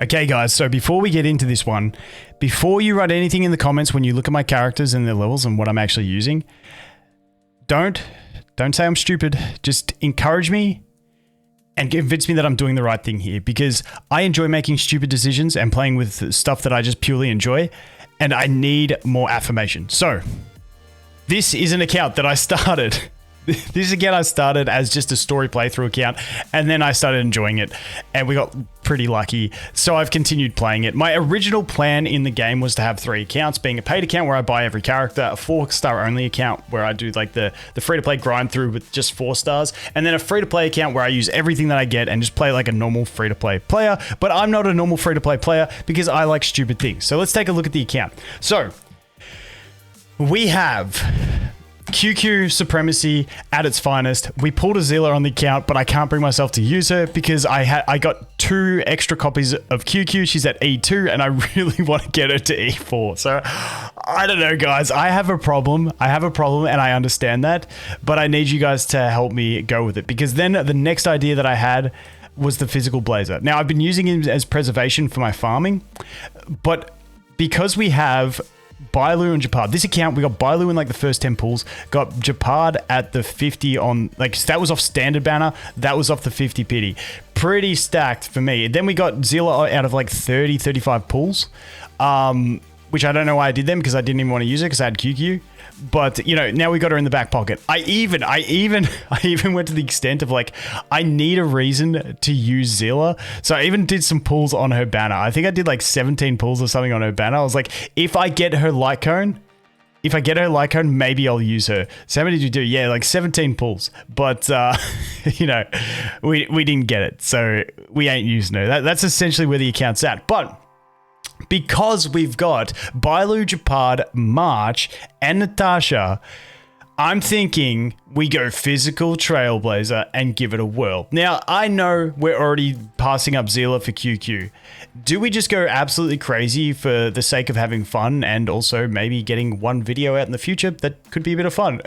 Okay, guys, so before we get into this one, before you write anything in the comments when you look at my characters and their levels and what I'm actually using, don't say I'm stupid. Just encourage me and convince me that I'm doing the right thing here, because I enjoy making stupid decisions and playing with stuff that I just purely enjoy, and I need more affirmation. So, this is an account that I started. This account I started as just a story playthrough account, and then I started enjoying it, and we got pretty lucky, so I've continued playing it. My original plan in the game was to have 3 accounts, being a paid account where I buy every character, a 4-star only account where I do like the free-to-play grind through with just 4 stars, and then a free-to-play account where I use everything that I get and just play like a normal free-to-play player. But I'm not a normal free-to-play player because I like stupid things. So let's take a look at the account. So we have QQ Supremacy at its finest. We pulled a Zilla on the account, but I can't bring myself to use her because I got 2 extra copies of QQ. She's at E2 and I really want to get her to E4. So I don't know, guys. I have a problem and I understand that, but I need you guys to help me go with it, because then the next idea that I had was the physical blazer. Now I've been using him as preservation for my farming, but because we have Bailu and Japard. This account, we got Bailu in like the first 10 pulls, got Japard at the 50 on, like, that was off standard banner, that was off the 50 pity. Pretty stacked for me. Then we got Zilla out of like 30, 35 pulls, which I don't know why I did them, because I didn't even want to use it because I had QQ. But, you know, now we got her in the back pocket. I even went to the extent of like, I need a reason to use Zilla. So I even did some pulls on her banner. I think I did like 17 pulls or something on her banner. I was like, if I get her light cone, maybe I'll use her. So how many did you do? Yeah, like 17 pulls. But, you know, we didn't get it. So we ain't using her. That's essentially where the account's at. But because we've got Bailu, Japard, March, and Natasha, I'm thinking we go physical Trailblazer and give it a whirl. Now, I know we're already passing up Zilla for QQ. Do we just go absolutely crazy for the sake of having fun and also maybe getting one video out in the future that could be a bit of fun?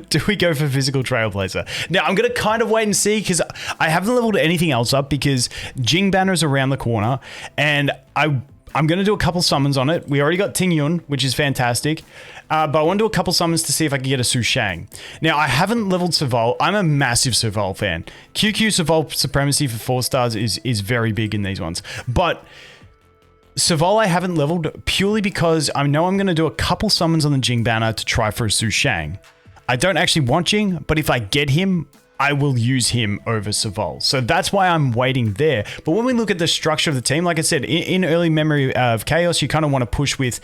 Do we go for physical Trailblazer? Now, I'm going to kind of wait and see, because I haven't leveled anything else up, because Jing Banner is around the corner, and I'm going to do a couple summons on it. We already got Ting Yun, which is fantastic. But I want to do a couple summons to see if I can get a Su Shang. Now, I haven't leveled Serval. I'm a massive Serval fan. QQ Serval Supremacy for 4 stars is very big in these ones. But Serval I haven't leveled purely because I know I'm going to do a couple summons on the Jing banner to try for a Su Shang. I don't actually want Jing, but if I get him, I will use him over Serval. So that's why I'm waiting there. But when we look at the structure of the team, like I said, in early memory of Chaos, you kind of want to push with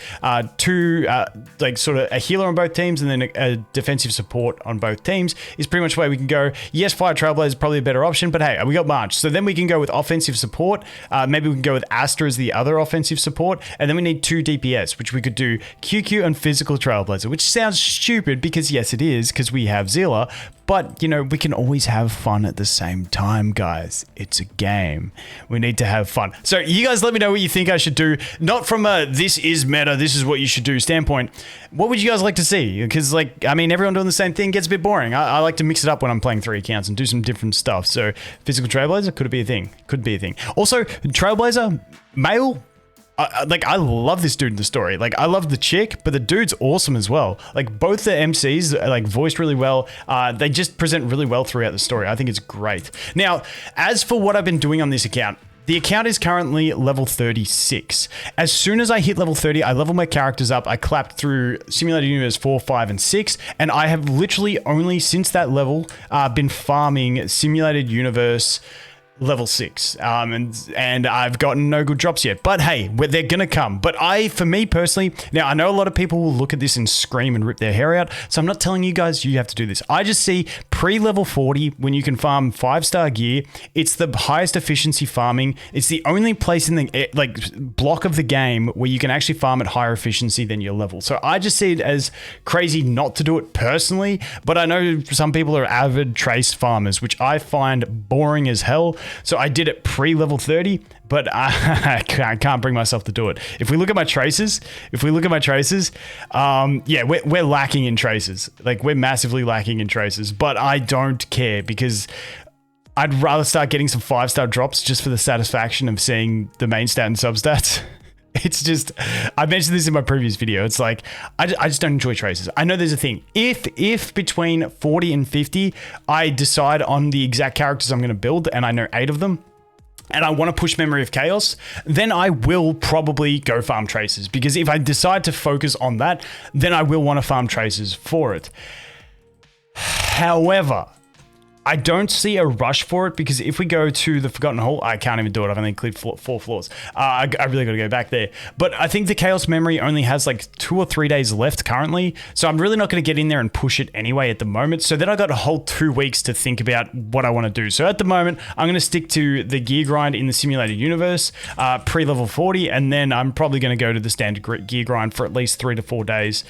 2, like sort of a healer on both teams and then a defensive support on both teams is pretty much the way we can go. Yes, Fire Trailblazer is probably a better option, but hey, we got March. So then we can go with offensive support. Maybe we can go with Astra as the other offensive support. And then we need 2 DPS, which we could do QQ and physical Trailblazer, which sounds stupid because yes, it is, because we have Zilla. But, you know, we can always have fun at the same time, guys. It's a game. We need to have fun. So you guys let me know what you think I should do. Not from a this is meta, this is what you should do standpoint. What would you guys like to see? Because, like, I mean, everyone doing the same thing gets a bit boring. I like to mix it up when I'm playing 3 accounts and do some different stuff. So physical Trailblazer could be a thing. Could be a thing. Also, Trailblazer, male, I love this dude in the story. Like, I love the chick, but the dude's awesome as well. Like, both the MCs are, like, voiced really well. They just present really well throughout the story. I think it's great. Now, as for what I've been doing on this account, the account is currently level 36. As soon as I hit level 30, I level my characters up. I clapped through Simulated Universe 4, 5, and 6, and I have literally only, since that level, been farming Simulated Universe level 6, and I've gotten no good drops yet, but hey, they're gonna come. But for me personally, now I know a lot of people will look at this and scream and rip their hair out, so I'm not telling you guys you have to do this. I just see pre-level 40 when you can farm 5-star gear. It's the highest efficiency farming. It's the only place in the block of the game where you can actually farm at higher efficiency than your level. So I just see it as crazy not to do it personally, but I know some people are avid trace farmers, which I find boring as hell. So I did it pre-level 30, but I can't bring myself to do it. If we look at my traces, yeah, we're lacking in traces. Like, we're massively lacking in traces, but I don't care because I'd rather start getting some 5-star drops just for the satisfaction of seeing the main stat and substats. It's just, I mentioned this in my previous video. It's like, I just don't enjoy traces. I know there's a thing. If between 40 and 50, I decide on the exact characters I'm going to build, and I know 8 of them, and I want to push Memory of Chaos, then I will probably go farm traces. Because if I decide to focus on that, then I will want to farm traces for it. However, I don't see a rush for it, because if we go to the Forgotten Hall, I can't even do it. I've only cleared 4 floors. I really got to go back there. But I think the Chaos Memory only has like 2 or 3 days left currently. So I'm really not going to get in there and push it anyway at the moment. So then I got a whole 2 weeks to think about what I want to do. So at the moment, I'm going to stick to the gear grind in the simulated universe, pre-level 40. And then I'm probably going to go to the standard gear grind for at least 3 to 4 days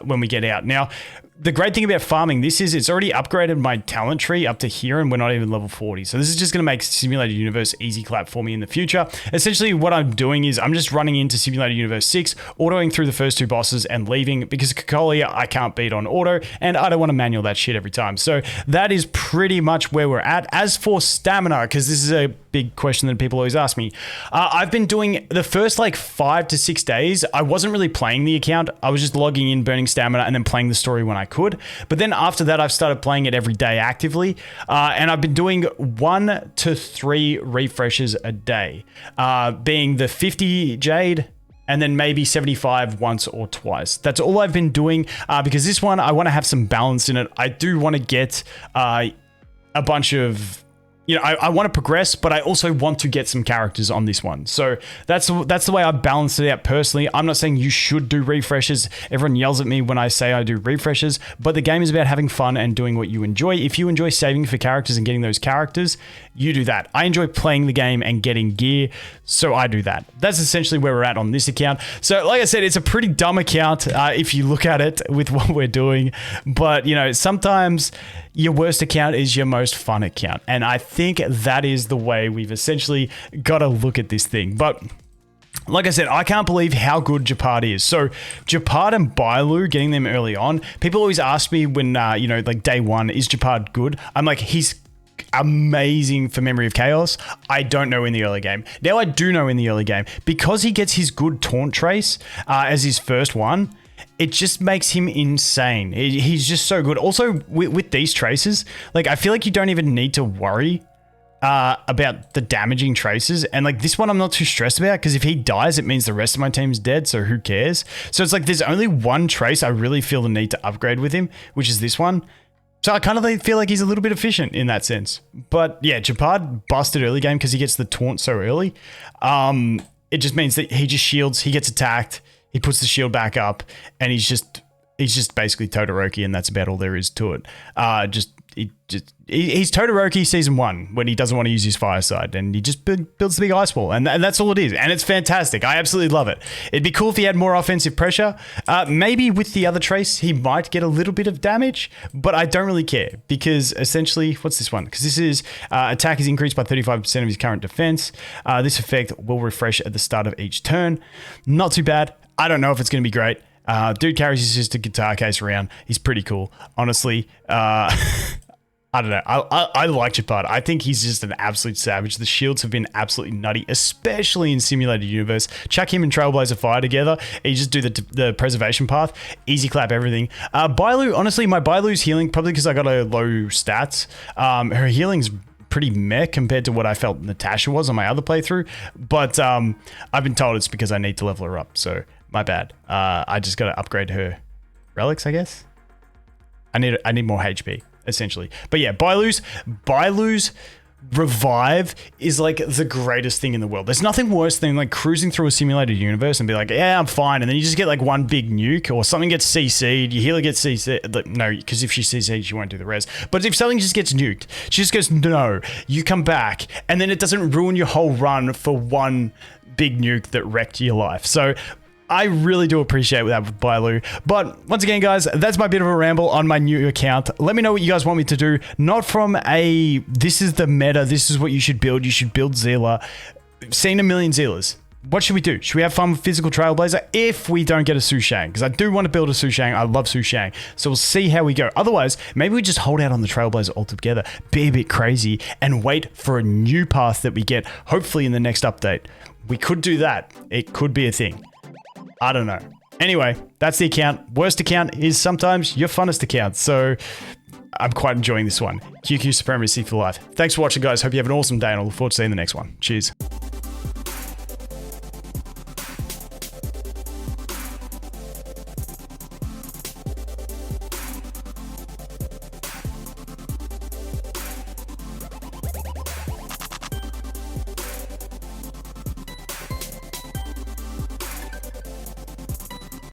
when we get out. Now, the great thing about farming this is it's already upgraded my talent tree up to here, and we're not even level 40. So this is just going to make Simulated Universe easy clap for me in the future. Essentially, what I'm doing is I'm just running into Simulated Universe 6, autoing through the first 2 bosses and leaving, because Cocolia I can't beat on auto, and I don't want to manual that shit every time. So that is pretty much where we're at. As for stamina, because this is a big question that people always ask me, I've been doing the first like 5 to 6 days. I wasn't really playing the account. I was just logging in, burning stamina, and then playing the story when I could. But then after that, I've started playing it every day actively, and I've been doing 1 to 3 refreshes a day, being the 50 Jade and then maybe 75 once or twice. That's all I've been doing, because this one, I want to have some balance in it. I do want to get a bunch of, you know, I want to progress, but I also want to get some characters on this one. So that's the way I balance it out personally. I'm not saying you should do refreshes. Everyone yells at me when I say I do refreshes, but the game is about having fun and doing what you enjoy. If you enjoy saving for characters and getting those characters, you do that. I enjoy playing the game and getting gear, so I do that. That's essentially where we're at on this account. So like I said, it's a pretty dumb account if you look at it with what we're doing, but you know, sometimes your worst account is your most fun account. And I think that is the way we've essentially got to look at this thing. But like I said, I can't believe how good Japard is. So Japard and Bailu, getting them early on, people always ask me when, you know, like day 1, is Japard good? I'm like, he's amazing for Memory of Chaos. I don't know in the early game. Now I do know in the early game. Because he gets his good taunt trace as his first one, it just makes him insane. He's just so good. Also, with these traces, like I feel like you don't even need to worry about the damaging traces. And like this one, I'm not too stressed about, because if he dies, it means the rest of my team's dead. So who cares? So it's like there's only one trace I really feel the need to upgrade with him, which is this one. So I kind of feel like he's a little bit efficient in that sense. But yeah, Japard busted early game because he gets the taunt so early. It just means that he just shields, he gets attacked, he puts the shield back up, and he's just basically Todoroki, and that's about all there is to it. He's Todoroki season 1 when he doesn't want to use his fireside, and he just builds the big ice wall, and that's all it is, and it's fantastic. I absolutely love it. It'd be cool if he had more offensive pressure. Maybe with the other trace, he might get a little bit of damage, but I don't really care, because essentially, what's this one? Because this is attack is increased by 35% of his current defense. This effect will refresh at the start of each turn. Not too bad. I don't know if it's going to be great. Dude carries his just a guitar case around. He's pretty cool, honestly. I don't know. I like Japard. I think he's just an absolute savage. The shields have been absolutely nutty, especially in Simulated Universe. Chuck him and Trailblazer Fire together. You just do the preservation path. Easy clap everything. Bailu, honestly, my Bailu's healing, probably because I got a low stats. Her healing's pretty meh compared to what I felt Natasha was on my other playthrough. But I've been told it's because I need to level her up. So my bad. I just got to upgrade her relics, I guess. I need more HP. Essentially. But yeah, Bailu's revive is like the greatest thing in the world. There's nothing worse than like cruising through a simulated universe and be like, yeah, I'm fine. And then you just get like one big nuke, or something gets CC'd, your healer gets CC'd. No, because if she CC'd, she won't do the res. But if something just gets nuked, she just goes, no, you come back. And then it doesn't ruin your whole run for one big nuke that wrecked your life. So I really do appreciate that with Bailu. But once again, guys, that's my bit of a ramble on my new account. Let me know what you guys want me to do. Not from a, this is the meta, this is what you should build Zila. Seen a million Zilas. what should we do? Should we have fun with physical Trailblazer if we don't get a Sushang? Because I do want to build a Sushang. I love Sushang. So we'll see how we go. Otherwise, maybe we just hold out on the Trailblazer altogether, be a bit crazy, and wait for a new path that we get, hopefully in the next update. We could do that. It could be a thing. I don't know. Anyway, that's the account. Worst account is sometimes your funnest account. So I'm quite enjoying this one. QQ Supremacy for life. Thanks for watching, guys. Hope you have an awesome day, and I look forward to seeing the next one. Cheers.